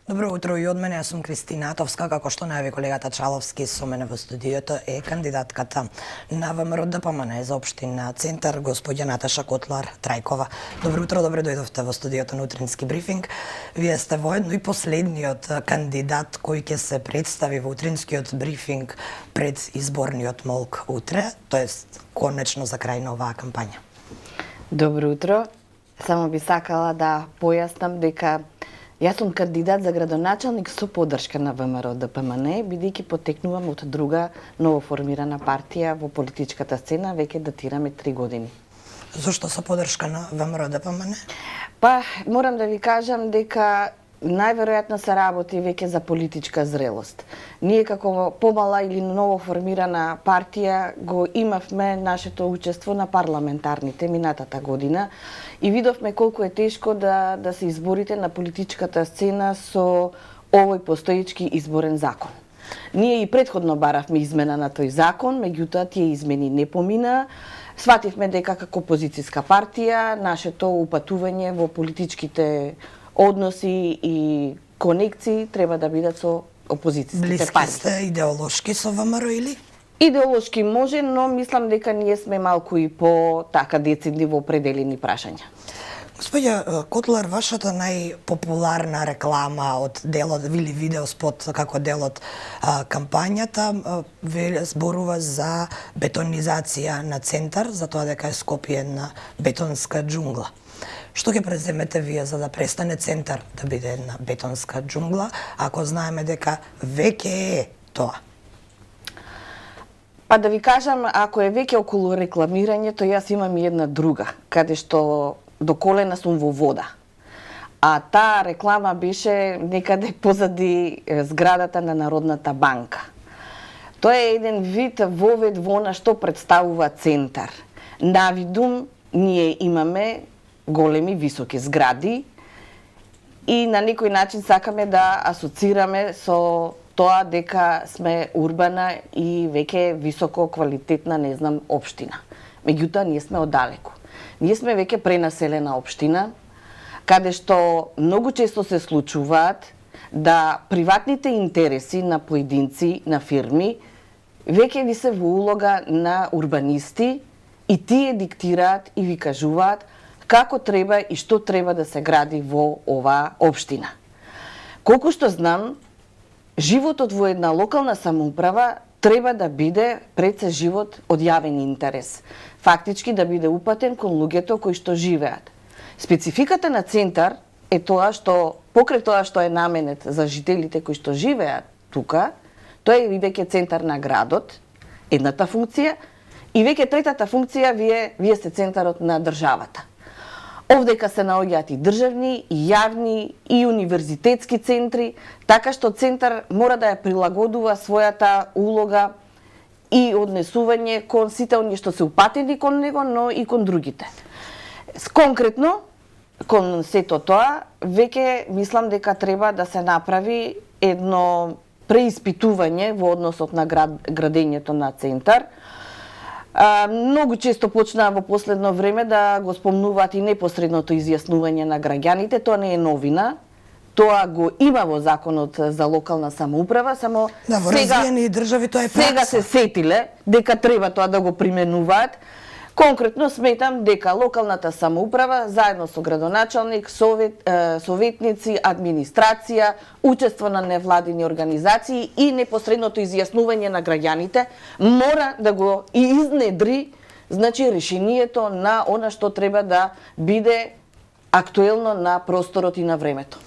Добро утро и од мене, јас сум Кристина Атовска, како што најави колегата Чаловски, со мене во студиото е кандидатката на ВМРО ДПМН за општина Центар, господја Наташа Котлар Трајкова. Добро утро, добре дојдовте во студиото на утрински брифинг. Вие сте воедно и последниот кандидат кој ќе се представи во утринскиот брифинг пред изборниот молк утре, тоест конечно за крај на оваа кампања. Добро утро. Само би сакала да појаснам дека јас сум кандидат за градоначалник со поддршка на ВМРО ДПМН, бидејќи потекнувам од друга новоформирана партија во политичката сцена, веќе датираме 3 години. Зошто со поддршка на ВМРО ДПМН? Па, морам да ви кажам дека најверојатно се работи веќе за политичка зрелост. Ние како помала или новоформирана партија го имавме нашето учество на парламентарните минатата година и видовме колку е тешко да се изборите на политичката сцена со овој постоечки изборен закон. Ние и претходно баравме измена на тој закон, меѓутоа тие измени не помина. Свативме дека како опозицијска партија нашето упатување во политичките односи и конекции треба да бидат со опозицијските партии. Блиски сте идеолошки со ВМРО или? Идеолошки може, но мислам дека ние сме малку и по така децидни во определени прашања. Господја Котлар, вашата најпопуларна реклама од делот или видеоспот како дел од кампањата зборува за бетонизација на Центар, за тоа дека е Скопје една бетонска џунгла. Што ќе преземете вие за да престане Центар да биде една бетонска џунгла, ако знаеме дека веќе е тоа? Па да ви кажам, ако е веќе околу рекламирањето, јас имам и една друга, каде што до колена сум во вода. А таа реклама беше некаде позади зградата на Народната банка. Тоа е еден вид вовед во она што представува Центар. Навидум ние имаме големи, високи згради и на некој начин сакаме да асоцираме со тоа дека сме урбана и веќе високо квалитетна, не знам, општина. Меѓутоа, ние сме оддалеку. Ние сме веќе пренаселена општина, каде што многу често се случуваат да приватните интереси на поединци, на фирми, веќе ви се во улога на урбанисти и тие диктираат и ви кажуваат како треба и што треба да се гради во оваа општина. Колку што знам, животот во една локална самоуправа треба да биде пред се живот од јавен интерес. Фактички да биде упатен кон луѓето кои што живеат. Спецификата на Центар е тоа што, покрај тоа што е наменет за жителите кои што живеат тука, тоа е и веќе центар на градот, едната функција, и веќе третата функција, вие сте центарот на државата. Овдека се наоѓаат и државни, и јавни, и универзитетски центри, така што Центар мора да ја прилагодува својата улога и однесување кон сите оние што се упатени кон него, но и кон другите. Конкретно, кон сето тоа, веќе мислам дека треба да се направи едно преиспитување во односот на градењето на Центар. Многу често почнаа во последно време да го спомнуваат и непосредното изјаснување на граѓаните. Тоа не е новина. Тоа го има во законот за локална самоуправа, само да, во развиени држави тоа е пракса. Сега се сетиле дека треба тоа да го применуваат. Конкретно сметам дека локалната самоуправа заедно со градоначалник, советници, администрација, учество на невладини организации и непосредното изјаснување на граѓаните мора да го изнедри, значи, решението на она што треба да биде актуелно на просторот и на времето.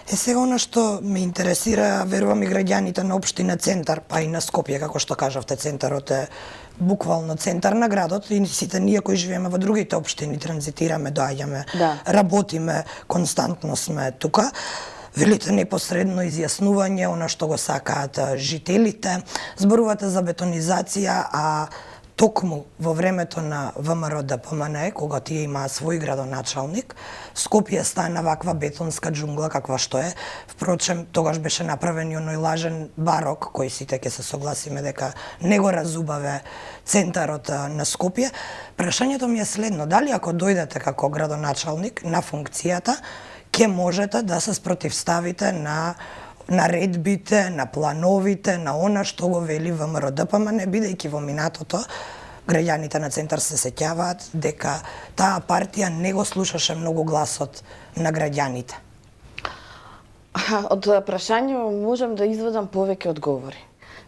Сега она што ме интересира, верувам и граѓаните на општина Центар, па и на Скопје, како што кажавте, Центарот е буквално центар на градот и сите ние кои живееме во другите општини, транзитираме, доаѓаме, работиме, константно сме тука. Велите непосредно изјаснување, она што го сакаат жителите, зборувате за бетонизација, а токму во времето на ВМРО ДПМН, кога тие имаа свој градоначалник, Скопје стана ваква бетонска џунгла каква што е. Впрочем, тогаш беше направен и оној лажен барок, кој сите ќе се согласиме дека не го разубаве центарот на Скопје. Прашањето ми е следно: дали ако дојдете како градоначалник на функцијата, ќе можете да се спротивставите на наредбите, на плановите, на она што го вели ВМРО ДПМН, бидејќи во минатото граѓаните на Центар се сеќаваат дека таа партија не го слушаше многу гласот на граѓаните. Од прашање можам да извадам повеќе одговори.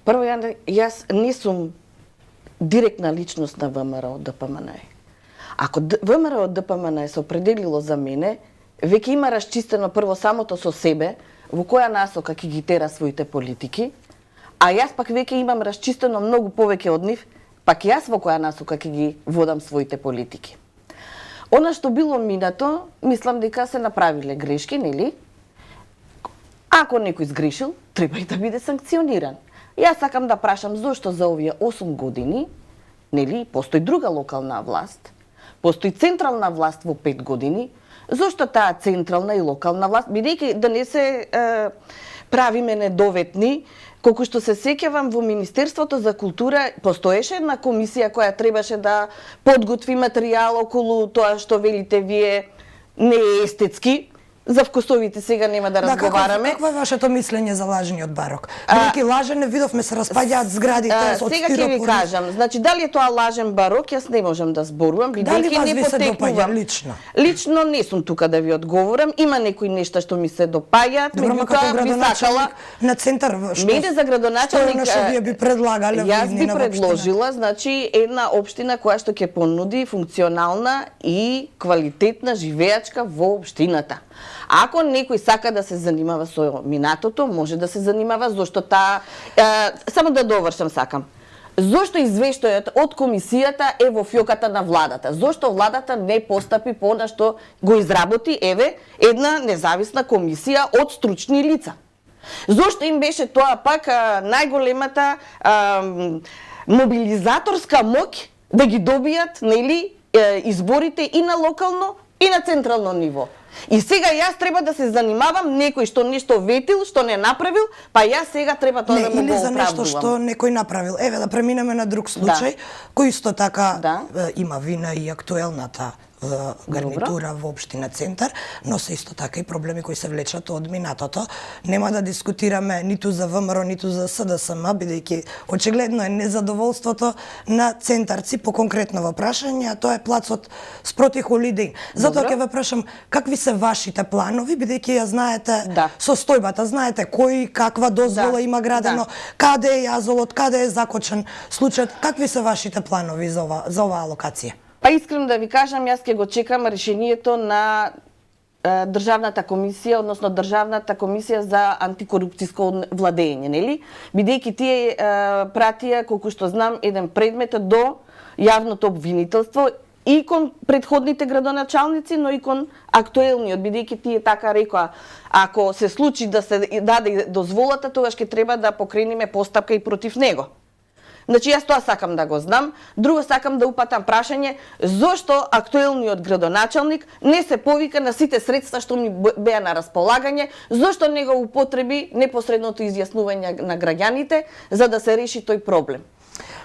Прво, јас не сум директна личност на ВМРО ДПМН. Ако ВМРО ДПМН се определило за мене, веќе има расчистено прво самото со себе, во која насока ќе ги тера своите политики, а јас пак веќе имам расчистено многу повеќе од нив, пак јас во која насока ќе ги водам своите политики. Она што било минато, мислам дека се направиле грешки, нели? Ако некој сгрешил, треба и да биде санкциониран. Јас сакам да прашам зошто за овие 8 години, нели, постои друга локална власт, постои централна власт во 5 години, зошто таа централна и локална власт, бидејќи да не се правиме недоветни, колку што се сеќавам во Министерството за култура постоеше една комисија која требаше да подготви материјал околу тоа што велите вие не е естетски. За вкусовите сега нема да разговараме. Какво е вашето мислење за лажниот барок? Бидејќи лажен не видовме се распаѓаат зградите од стиропор. Сега ќе ви кажам, значи дали е тоа лажен барок, јас не можам да зборувам, бидејќи не потекнувам. Лично не сум тука да ви одговорам, има некои нешта што ми се допаѓаат, меѓутоа би сакала на Центар што мене за градоначалник што вие би предлагале во јас би предложила, значи една општина која што ќе понуди функционална и квалитетна живеачка во општината. Ако некој сака да се занимава со минатото, може да се занимава, зошто таа... само да довршам сакам. Зошто извештајот од комисијата е во фјоката на владата? Зошто владата не постапи по она што го изработи, една независна комисија од стручни лица? Зошто им беше тоа пак најголемата мобилизаторска моќ да ги добијат, нели, изборите и на локално и на централно ниво? И сега јас треба да се занимавам некој што нешто ветил, што не направил, па јас сега треба тоа да му го оправдувам. Или за нешто што некој направил. Еве да преминеме на друг случај, кој исто така има вина и актуелната гарнитура во општина Центар, но се исто така и проблеми кои се влечат од минатото. Нема да дискутираме ниту за ВМРО, ниту за СДСМ, бидејќи очигледно е незадоволството на центарци по конкретно во прашање, а тоа е плацот спроти Холидей. Затоа ќе ве прашам какви се вашите планови, бидејќи ја знаете состојбата, знаете кој каква дозвола има градено, каде е јазолот, каде е закочен случајот, какви се вашите планови за оваа локација? Па искрено да ви кажам, јас ќе го чекам решението на Државната комисија, односно Државната комисија за антикорупцијско владење, нели? Бидејќи тие пратија, колку што знам, еден предмет до јавното обвинителство и кон претходните градоначалници, но и кон актуелниот, бидејќи тие така рекоа, ако се случи да се даде дозволата, тогаш ќе треба да покрениме постапка и против него. Значи, јас тоа сакам да го знам. Друго сакам да упатам прашање, зошто актуелниот градоначалник не се повика на сите средства што ми беа на располагање, зошто не го употреби непосредното изјаснување на граѓаните за да се реши тој проблем.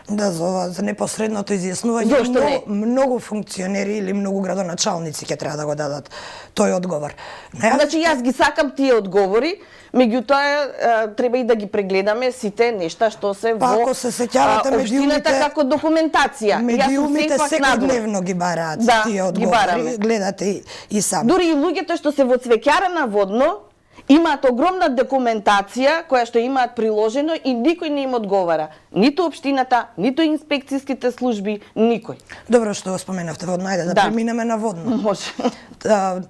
Да, за непосредното изјаснување многу функционери или многу градоначалници ќе треба да го дадат тој одговор. Значи, јас ги сакам тие одговори, меѓутоа треба и да ги прегледаме сите нешта што се во општината како документација. Медиумите секојдневно ги бараат тие одговори, гледате и сами. Дури и луѓето што се во Цвеќара наводно имаат огромна документација која што имаат приложено и никој не им одговара. Ниту општината, ниту инспекцијските служби, никој. Добро што го споменавте водно, ајде да преминеме на водно. Може.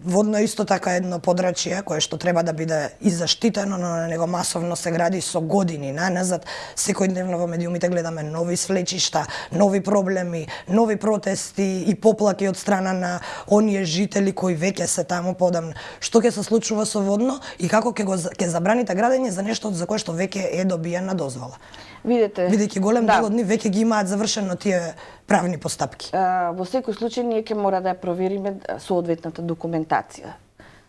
Водно е исто така едно подрачје кое што треба да биде и заштитено, но на него масовно се гради со години наназад. Секојдневно во медиумите гледаме нови свлечишта, нови проблеми, нови протести и поплаки од страна на оние жители кои веќе се таму подамна. Што ќе се случува со водно и како ќе забраните градење за нешто за кое што веќе е добиена дозвола? Видете, бидејќи голем дел од нив веќе ги имаат завршено тие правни постапки. Во секој случај ние ќе мора да ја провериме соодветната документација.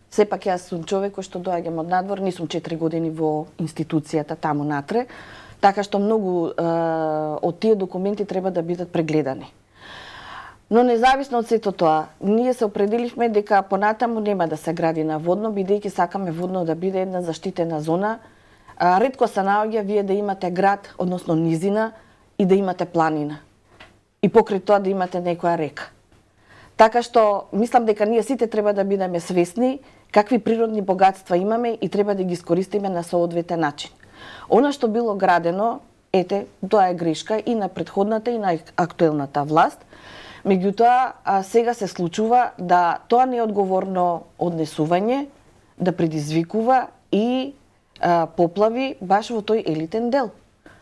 Сепак јас сум човек кој што доаѓам од надвор, не сум 4 години во институцијата таму натре, така што многу од тие документи треба да бидат прегледани. Но независно од сето тоа, ние се определивме дека понатаму нема да се гради на водно, бидејќи сакаме водно да биде една заштитена зона. Ретко се наоѓа вие да имате град, односно низина, и да имате планина. И покрај тоа да имате некоја река. Така што, мислам дека ние сите треба да бидеме свесни какви природни богатства имаме и треба да ги искористиме на соодветен начин. Она што било градено, ете, тоа е грешка и на претходната и на актуелната власт. Меѓутоа, сега се случува да тоа неодговорно однесување да предизвикува и поплави баш во тој елитен дел.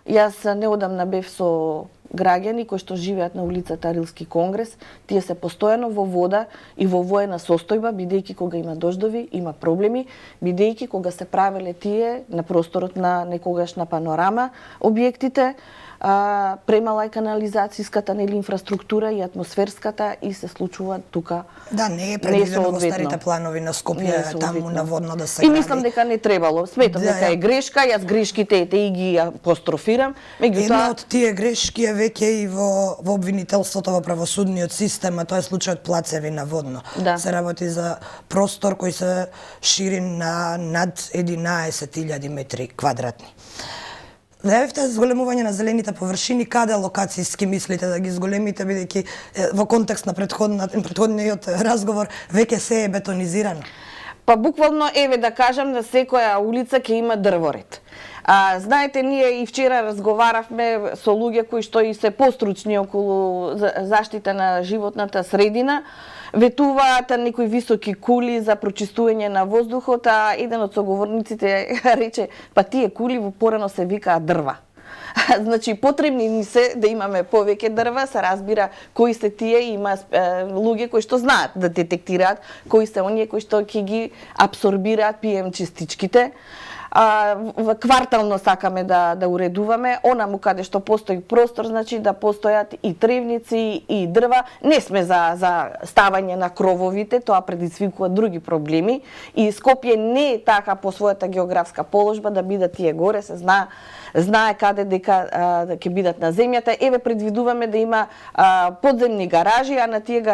Јас неодамна бев со граѓани кои што живеат на улицата Рилски конгрес, тие се постојано во вода и во воена состојба, бидејќи кога има дождови, има проблеми, бидејќи кога се правеле тие на просторот на некогашна панорама објектите, премала е канализацијската инфраструктура и атмосферската и се случува тука. Да, не е предвидено во старите планови на Скопје таму на водно да се гради. И мислам дека не требало. Сметам дека е грешка, јас грешките ете и ги апострофирам. Една од тие грешки е веќе и во обвинителството во правосудниот систем, а тоа е случајот Плацеви на водно. Да. Се работи за простор кој се шири на над 11.000 метри квадратни. Најавивте зголемување на зелените површини, каде локацијски мислите да ги зголемите, бидејќи во контекст на претходниот разговор веќе се е бетонизирано? Па буквално, еве да кажам, на секоја улица ќе има дрворед. Знаете, ние и вчера разговаравме со луѓе кои што и се постручни околу заштита на животната средина. Ветуваат некои високи кули за прочистување на воздухот, а еден од соговорниците рече, па тие кули во порано се викаат дрва. Значи, потребни ни се да имаме повеќе дрва, се разбира кои се тие, има луѓе кои што знаат да детектираат, кои се оние кои што ќе ги абсорбираат PM частичките. Квартално сакаме да уредуваме, онаму каде што постои простор, значи да постојат и тревници и дрва. Не сме за ставање на крововите, тоа предизвикува други проблеми и Скопје не е така по својата географска положба да бидат тие горе, се знае каде дека ќе бидат на земјата. Еве предвидуваме да има подземни гаражи, а на тие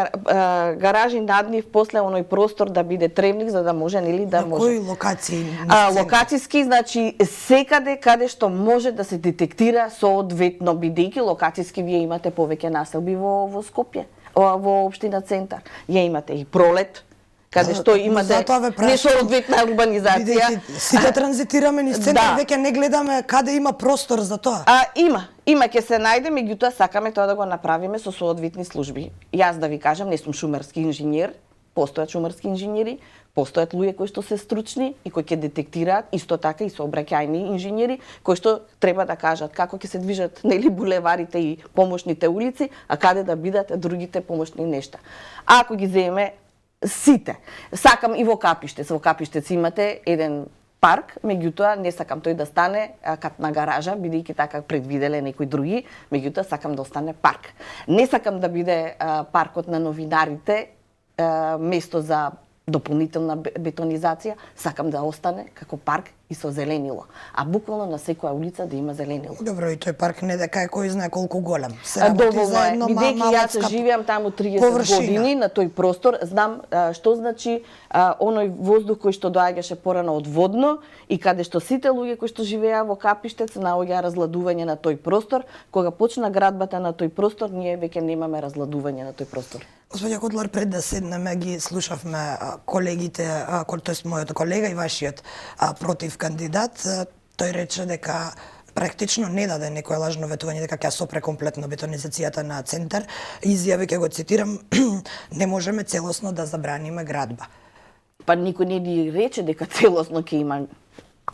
гаражи над нив после оној простор да биде тревник за да може да може. На кои локации? Локацијски, значи секаде каде што може да се детектира соодветно, бидејќи локацијски вие имате повеќе населби во Скопје, во општина Центар. Ја имате и Пролет, каде што имате несоодветна урбанизација. Бидејќи сите транзитираме низ Центар, веќе не гледаме каде има простор за тоа. Има ќе се најде, меѓутоа сакаме тоа да го направиме со соодветни служби. Јас да ви кажам, не сум шумарски инженер, постојат шумарски инженери, постојат луѓе кои што се стручни и кои ќе детектираат, исто така и сообраќајни инженери, кои што треба да кажат како ќе се движат булеварите и помошните улици, а каде да бидат другите помошни нешта. Ако ги земеме сите, сакам и во Капиштец. Во Капиштец имате еден парк, меѓутоа не сакам тој да стане катна гаража, бидејќи така предвиделе некои други, меѓутоа сакам да остане парк. Не сакам да биде паркот на новинарите место за дополнителна бетонизација, сакам да остане како парк и со зеленило. А буквално на секоја улица да има зеленило. Добро, и тој парк не дека е кој знае колку голем. Доволно е. Бидејќи јас живеам таму 30 години на тој простор, знам што значи оној воздух кој што доаѓаше порано од водно и каде што сите луѓе кои што живеа во Капиштец наоѓа разладување на тој простор. Кога почна градбата на тој простор, ние веќе немаме разладување на тој простор. Господја Кодлар, пред да седнеме ги слушавме колегите, тоест мојот колега и вашиот против кандидат, тој рече дека практично не даде некое лажно ветување дека ќе сопре комплетно бетонизацијата на Центар. Изјави, ќе го цитирам, не можеме целосно да забраниме градба. Па никој не ни рече дека целосно ќе има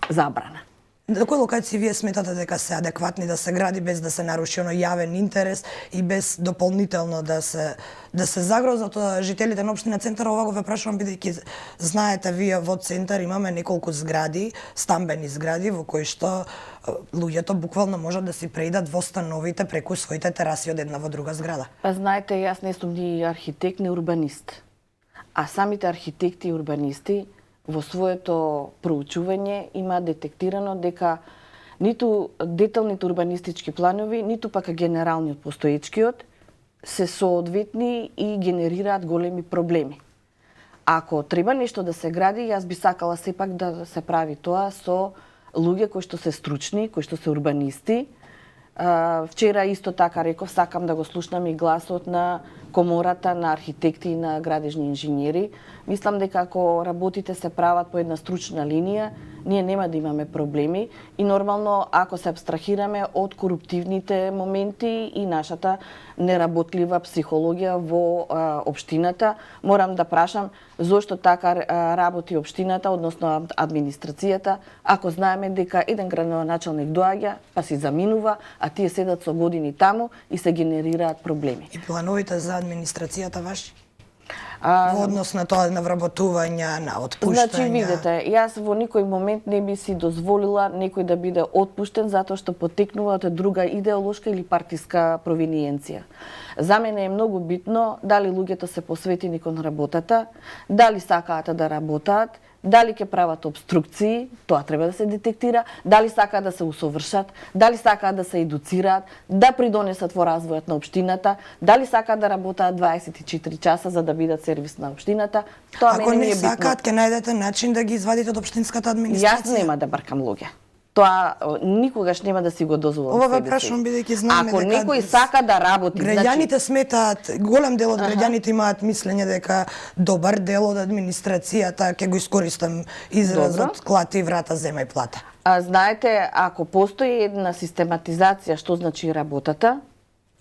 забрана. На кои локации вие сметате дека се адекватни да се гради без да се наруши оној јавен интерес и без дополнително да се загрозат жителите на општина Центар? Ова го ве прашувам бидејќи знаете вие во Центар имаме неколку згради, стамбени згради во кои што луѓето буквално можат да си преидат во становите преку своите тераси од една во друга зграда. Па знаете, јас не сум ни архитект ни урбанист. А самите архитекти и урбанисти во своето проучување има детектирано дека ниту деталните урбанистички планови, ниту пак генералниот постоечкиот се соодветни и генерираат големи проблеми. Ако треба нешто да се гради, јас би сакала сепак да се прави тоа со луѓе кои што се стручни, кои што се урбанисти. Вчера исто така реков, сакам да го слушнам и гласот на комората на архитекти и на градежни инженери. Мислам дека ако работите се прават по една стручна линија, ние нема да имаме проблеми и нормално ако се абстрахираме од коруптивните моменти и нашата неработлива психологија во општината, морам да прашам зошто така работи општината, односно администрацијата, ако знаеме дека еден градоначалник доаѓа, па си заминува, а тие седат со години таму и се генерираат проблеми. И плановите за администрацијата ваши? Во однос на тоа на вработување, на отпуштање. Значи, видите, јас во никој момент не би си дозволила некој да биде отпуштен затоа што потекнува од друга идеолошка или партиска провиниенција. За мене е многу битно дали луѓето се посветени кон работата, дали сакаат да работат, дали ќе прават обструкции, тоа треба да се детектира, дали сакаат да се усовршат, дали сакаат да се едуцираат, да придонесат во развојот на општината, дали сакаат да работат 24 часа за да бидат сервис на општината. Тоа Ако мене не е битно. сакаат, ќе најдете начин да ги извадите од општинската администрација. Јас нема да бркам луѓе. Тоа никогаш нема да си го дозволам Ова себе си. прашувам бидејќи знаме Ако дека некој сака да работи, граѓаните сметаат, голем дел од граѓаните имаат мислење дека добар дел од администрацијата, ќе го искористам изразот, клати врата, земај плата. Знаете, ако постои една систематизација што значи работата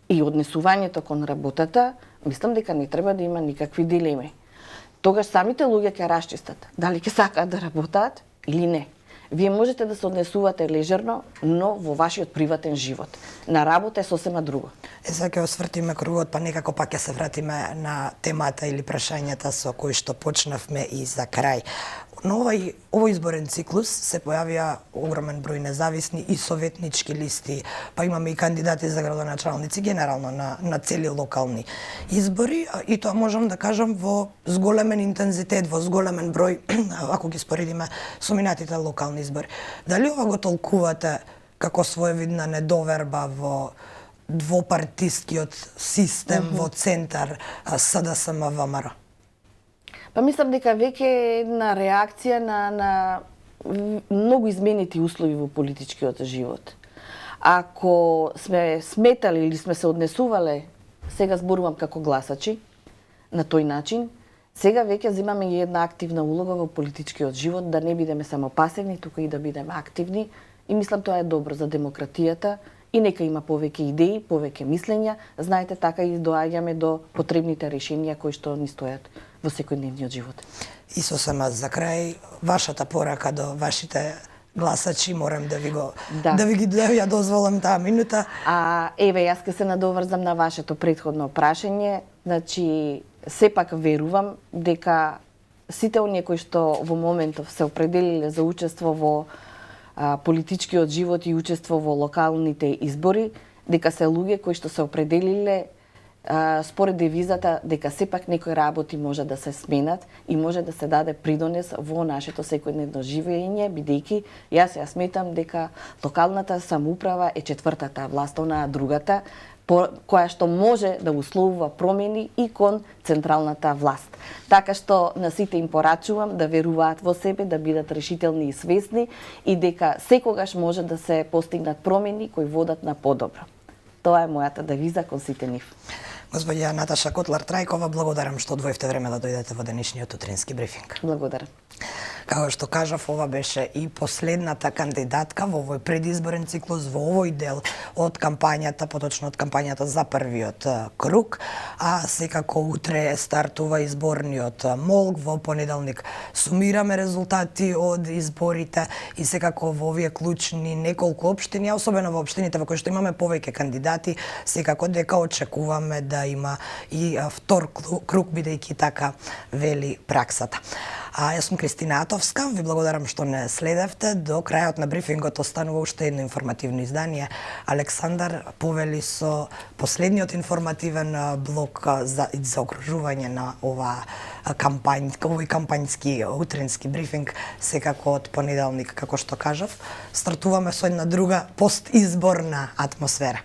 и однесувањето кон работата, мислам дека не треба да има никакви дилеми. Тогаш самите луѓе ќе расчистат дали ќе сакаат да работат или не. Вие можете да се однесувате лежерно, но во вашиот приватен живот. На работа е сосема друго. Сега ќе освртиме кругот, па некако пак ќе се вратиме на темата или прашањата со кои што почнавме и за крај. На овој изборен циклус се појавија огромен број независни и советнички листи, па имаме и кандидати за градоначалници, генерално на цели локални избори, и тоа можам да кажам во зголемен интензитет, во зголемен број, ако ги споредиме со минатите локални избори. Дали ова го толкувате како своевидна недоверба во двопартискиот систем во центар СДСМ ВМРО? Па мислам дека веќе е една реакција на многу изменети услови во политичкиот живот. Ако сме сметали или сме се однесувале, сега зборувам како гласачи, на тој начин, сега веќе земаме и една активна улога во политичкиот живот, да не бидеме само пасивни, туку и да бидеме активни. И мислам тоа е добро за демократијата и нека има повеќе идеи, повеќе мислења. Знаете, така и доаѓаме до потребните решенија кои што ни стојат во секојдневниот живот. И сосема за крај, вашата порака до вашите гласачи, морам да ви го да ја дозволам таа минута. Еве, јас ќе се надоврзам на вашето претходно прашање. Значи, сепак верувам дека сите оние кои што во моментов се определиле за учество во политичкиот живот и учество во локалните избори, дека се луѓе кои што се определиле според девизата дека сепак некои работи може да се сменат и може да се даде придонес во нашето секојдневно живење, бидејќи јас сметам дека локалната самоуправа е четвртата власт, онаа другата, која што може да условува промени и кон централната власт. Така што на сите им порачувам да веруваат во себе, да бидат решителни и свесни и дека секогаш може да се постигнат промени кои водат на подобро. Тоа е мојата девиза кон сите нив. Господја Наташа Котлар-Трајкова, благодарам што одвоивте време да дојдете во денешниот утрински брифинг. Благодарам. Како што кажав, ова беше и последната кандидатка во овој предизборен циклус, во овој дел од кампањата, поточно од кампањата за првиот круг, а секако утре стартува изборниот молк, во понеделник сумираме резултати од изборите и секако во овие клучни неколку општини, особено во општините во кои што имаме повеќе кандидати, секако дека очекуваме да има и втор круг, бидејќи така вели праксата. Јас сум Кристина Атовска, ви благодарам што не следевте. До крајот на брифингот останува уште едно информативно издание. Александар повели со последниот информативен блок за окружување на овој кампањски утрински брифинг, секако од понеделник, како што кажав, стартуваме со една друга постизборна атмосфера.